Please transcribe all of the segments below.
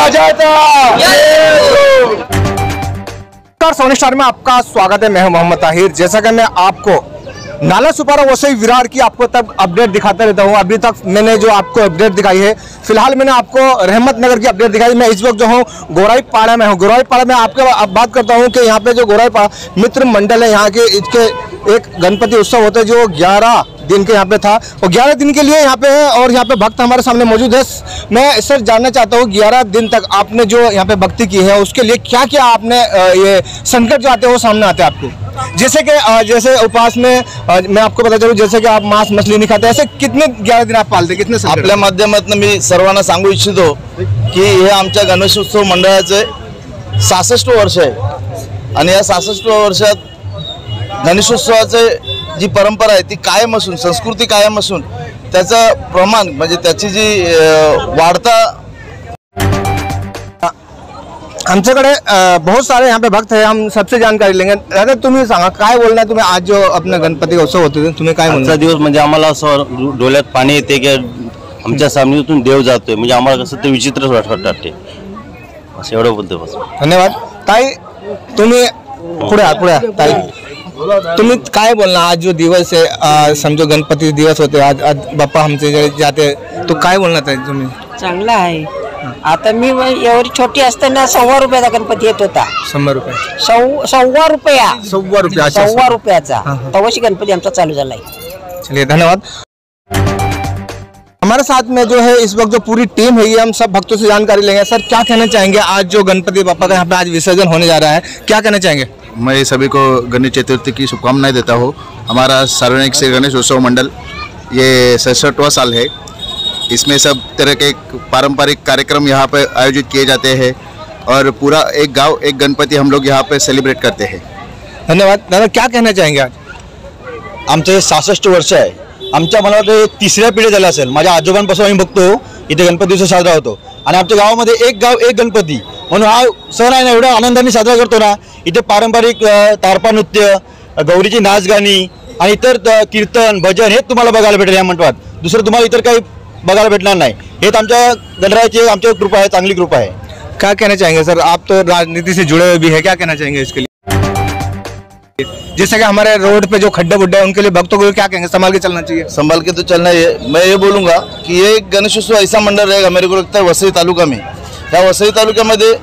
राजाचा Sony star में आपका स्वागत है। मैं हूं मोहम्मद ताहिर। जैसा कि मैं आपको नाला सुपारा वसई विरार की आपको तब अपडेट दिखाता रहता हूं। अभी तक मैंने जो आपको अपडेट दिखाई है, फिलहाल मैंने आपको रहमत नगर की अपडेट दिखाई। मैं इस वक्त जो हूं गोराई पाड़ा में हूं। गोराई पाड़ा में आपके अब बात करता हूं कि यहाँ पे जो गोराई पाड़ा मित्र मंडल है, यहाँ के इसके एक गणपति उत्सव होता है जो 11 दिन के यहाँ पे था और 11 दिन के लिए यहाँ पे है और यहाँ पे भक्त हमारे सामने मौजूद है। मैं सर जानना चाहता हूँ 11 दिन तक आपने जो यहाँ पे भक्ति की है उसके लिए क्या क्या आपने ये संकट जो आते हैं वो सामने आते हैं आपको? जैसे उपवास में मैं आपको बता चलूं, जैसे कि आप मांस मछली नहीं खाते, ऐसे कितने 11 दिन आप पालते, कितने संकट? आपल्या माध्यमातून मी सर्वांना सांगू इच्छितो की हे आमच्या गणेशोत्सव मंडळाचे 66 वर्ष आहे आणि या 66 वर्षात गणेशोत्सवाचे जी परंपरा आहे ती कायम असून, संस्कृती कायम असून त्याचं प्रमाण म्हणजे त्याची जी वाढता आमच्याकडे बहुत सारे यहाँ पे भक्त है, हम सबसे जानकारी लेंगे। दादा तुम्ही सांगा काय बोलना तुम्ही आज जो अपने गणपती उत्सव होते तुम्ही काय बोलना? दिवस म्हणजे आम्हाला असं डोळ्यात पाणी येते की आमच्या सामनेतून देव जातोय, म्हणजे आम्हाला कसं ते विचित्रच वाटते असं एवढं बोलतो बस। धन्यवाद। ताई तुम्ही पुढे ताई तुम्ही काय बोलना आज जो दिवस है, समझो गणपती दिवस होते आज बाप्पा हमसे जाते, तो काय बोलना ताई तुम्ही? चांगला आहे। आता मी एवढी छोटी असताना 100 रुपयाचा गणपती येत होता। 100 रुपये 100 रुपया 100 रुपयाचा तवशी गणपती आमचा चालू झालाय। चलिए धन्यवाद। हमारे साथ में जो है इस वक्त जो पूरी टीम है, ये हम सब भक्तों से जानकारी लेंगे। सर क्या कहना चाहेंगे आज जो गणपति बापा का यहाँ पे आज विसर्जन होने जा रहा है, क्या कहना चाहेंगे? मैं सभी को गणेश चतुर्थी की शुभकामनाएं देता हूँ। हमारा सार्वजनिक श्री गणेश उत्सव मंडल ये 67वां साल है। इसमें सब तरह के पारंपरिक कार्यक्रम यहाँ पे आयोजित किए जाते हैं और पूरा एक गांव एक गणपति हम लोग यहाँ पे सेलिब्रेट करते हैं। धन्यवाद। दादा क्या कहना चाहेंगे आज? आमचे 66 वर्ष आहे। आमच्या मला वाटतं 3ऱ्या पिढी झाला असेल। माझ्या आजोबांपासून आम्ही बघतो इथे गणपती उत्सव साजरा होतो आणि आमच्या गावामध्ये एक गाव एक गणपती म्हणून हा सण आहे ना एवढा आनंदाने साजरा करतो ना। इथे पारंपरिक तारपा नृत्य, गौरीची नाच गाणी आणि इतर कीर्तन भजन हे तुम्हाला बघायला भेटेल या मंडपात। दुसरं तुम्हाला इतर काही बघायला भेटणार नाही। हेच आमच्या गणरायाची आमच्या कृपा आहे, चांगली कृपा है। क्या कहना चाहेंगे सर? आप तो राजनीति से जुड़े हुए भी है, क्या कहना चाहेंगे इसके लिए? जैसे कि हमारे रोड पे जो खड्डे बुड्ढे हैं उनके लिए भक्तों को क्या कहेंगे? संभाल के चलना चाहिए। संभाल के तो चलना है। मैं ये बोलूँगा कि ये एक गणेशोत्सव ऐसा मंडल रहेगा मेरे को लगता है वसई तालुका में, या वसई तालुक्यामध्ये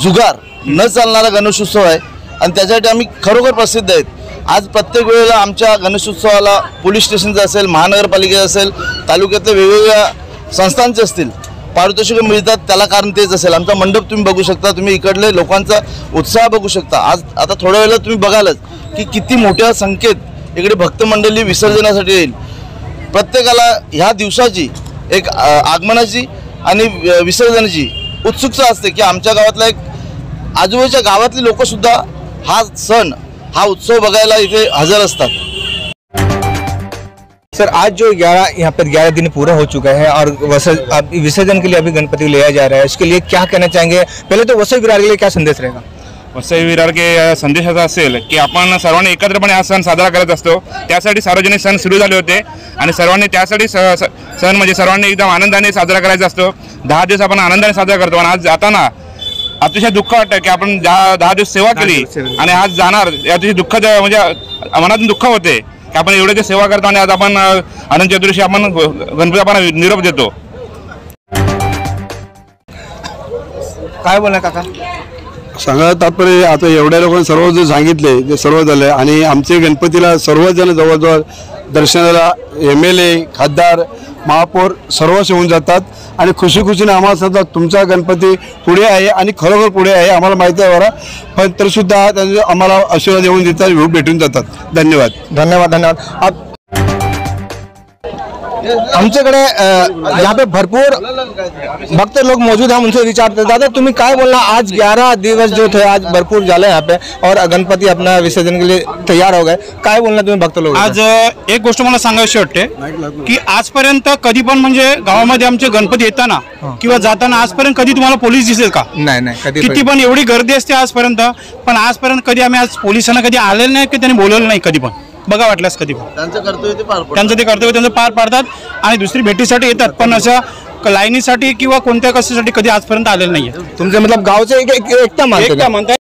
जुगार न चालणारा गणेशोत्सव आहे आणि त्यासाठी आम्ही खरोखर प्रसिद्ध आहेत। आज प्रत्येक वेळेला आमच्या गणेशोत्सवाला पोलीस स्टेशनचं असेल, महानगरपालिकेचं असेल, तालुक्यातल्या वेगवेगळ्या संस्थांचे असतील पारितोषिकं मिळतात, त्याला कारण तेच असेल। आमचा मंडप तुम्ही बघू शकता, तुम्ही इकडले लोकांचा उत्साह बघू शकता। आज आता थोड्या वेळेला तुम्ही बघालच की किती मोठ्या संख्येत इकडे भक्त मंडळी विसर्जनासाठी येईल। प्रत्येकाला ह्या दिवसाची एक आगमनाची आणि विसर्जनाची उत्सुकता असते की आमच्या गावातला एक आजूबाजूच्या गावातली लोकसुद्धा हा सण हा उत्सव बघायला इथे हजर असतात। सर आज जो 11 दिन पूरा हो चुका है और विसर्जन के लिए अभी गणपति लिया जा रहा है, इसके लिए क्या कहना चाहेंगे? पहले तो वसई विरार के लिए क्या संदेश रहेगा? वसई विरार के संदेश असा असेल की आपण सर्वांनी एकत्रपणे हा सण साजरा करत असतो। त्यासाठी सार्वजनिक सण सुरू झाले होते आणि सर्वांनी त्यासाठी सण म्हणजे सर्वांनी एकदम आनंदाने साजरा करायचा असतो। 10 दिवस आपण आनंदाने साजरा करतो आणि आज जाताना अतिशय दुःख वाटतं की आपण 10 दिवस सेवा केली आणि आज जाणार याची दुःख म्हणजे मनातून दुःख होते की आपण एवढे सेवा करतो आणि आज आपण अनंत चतुर्दशी आपण गणपती आपण निरोप देतो। काय बोलना काका? सांगा तात्पर्य आता एवढ्या लोकांनी सर्व जे सांगितले ते सर्व झाले आणि आमचे गणपतीला सर्वजण जवळजवळ दर्शनाला MLA खासदार महापौर सर्वच येऊन जातात आणि खुशीने आम्हाला सांगतात तुमचा गणपती पुढे आहे आणि खरोखर पुढे आहे, आम्हाला माहिती आहे बरं, पण तरीसुद्धा आम्हाला आशीर्वाद देऊन देतात, भेटून जातात। धन्यवाद धन्यवाद धन्यवाद। आप आमच्याकडे यहाँ पे भरपूर भक्त लोग मौजूद हैं, उनसे विचारते। दादा तुम्ही काय बोलना? आज 11 दिवस जो थे आज भरपूर झाले यहाँ पे और गणपती अपना विसर्जन के लिए तैयार हो गए, काय बोलना तुम्ही भक्त लोक? आज एक गोष्ट मला सांगायची वाटते की आजपर्यंत कधी पण म्हणजे गावामध्ये आमचे गणपती येताना किंवा जाताना आजपर्यंत कधी तुम्हाला पोलीस दिसेल का? नाही। किती पण एवढी गर्दी असते आजपर्यंत, पण आजपर्यंत कधी आम्ही आज पोलिसांना कधी आलेलं नाही की त्यांनी बोलवलं नाही कधी पण। बघा वाटल्यास कधी पण त्यांचं ते कर्तव्य त्यांचं पार पाडतात आणि दुसरी भेटीसाठी येतात, पण असं लाईनीसाठी किंवा कोणत्या कशासाठी कधी आजपर्यंत आलेलं नाहीये. तुमसे मतलब गांव से एकता मानते एकटा हैं? म्हणताय.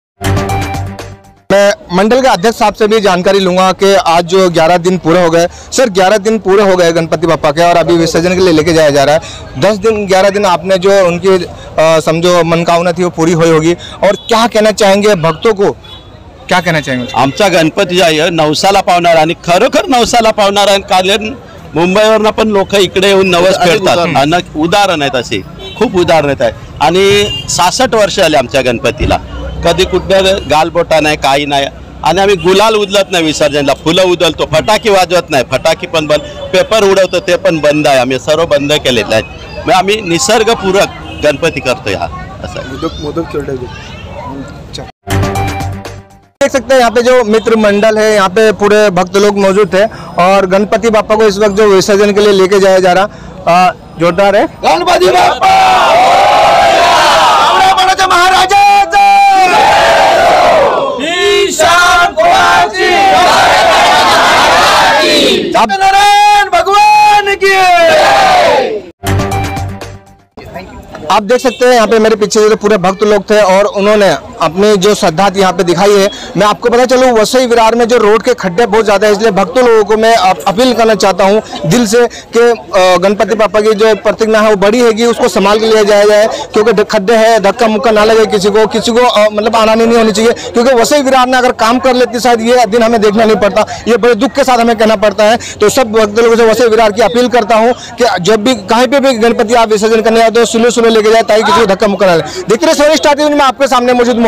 मैं मंडल के अध्यक्ष साहब से भी जानकारी लूंगा कि आज जो 11 दिन पूरे हो गए, सर 11 दिन पूरे हो गए गणपति बप्पा के और अभी विसर्जन के लिए लेके जाया जा रहा है. 10 दिन 11 दिन आपने जो उनकी समझो मनोकामना थी वो पूरी हुई होगी, और क्या कहना चाहेंगे भक्तों को, क्या कहना चाहेंगे? आमचा गणपती जो आहे नवसाला पावणार आणि खरोखर नवसाला पावणार आहे. कारण मुंबईवरनं पण लोक इकडे येऊन नवस फेडतात आणि उदाहरण आहेत असे खूप उदाहरण आहेत. आणि 66 वर्ष आले आमच्या गणपतीला, कधी कुठल्या गालबोटा नाही काही नाही. आणि आम्ही गुलाल उधलत नाही विसर्जनला, फुलं उधलतो, फटाके वाजवत नाही, फटाके पण बंद, पेपर उडवतो ते पण बंद आहे. आम्ही सर्व बंद केलेलं आहे. मग आम्ही निसर्गपूरक गणपती करतोय हा असं. देख सकते हैं यहाँ पे जो मित्र मंडल है, यहाँ पे पूरे भक्त लोग मौजूद थे और गणपति बापा को इस वक्त जो विसर्जन के लिए लेके जाया जा रहा जोरदार है. गणपति बापा महाराजा भगवान की. आप देख सकते हैं यहाँ पे मेरे पीछे जो पूरे भक्त लोग थे और उन्होंने अपनी जो श्रद्धा थी यहाँ पे दिखाई है. मैं आपको पता चलूँ वसई विरार में जो रोड के खड्डे बहुत ज़्यादा है, इसलिए भक्तों लोगों को मैं अपील करना चाहता हूँ दिल से कि गणपति पापा की जो प्रतिज्ञा है वो बड़ी हैगी, उसको संभाल के लिया जाया जाए. क्योंकि खड्डे है, धक्का मुक्का ना लगे किसी को मतलब आनानी नहीं होनी चाहिए. क्योंकि वसई विरार ने अगर काम कर लेती शायद ये दिन हमें देखना नहीं पड़ता. ये बड़े दुख के साथ हमें कहना पड़ता है. तो सब भक्त लोगों से वसई विरार की अपील करता हूँ कि जब भी कहीं पे भी गणपति आप विसर्जन करने आए तो सुलो लेके जाए ताकि किसी को धक्का मुक्का ना लगे. देखते रहिए सवारी स्टार टीवी में आपके सामने मौजूद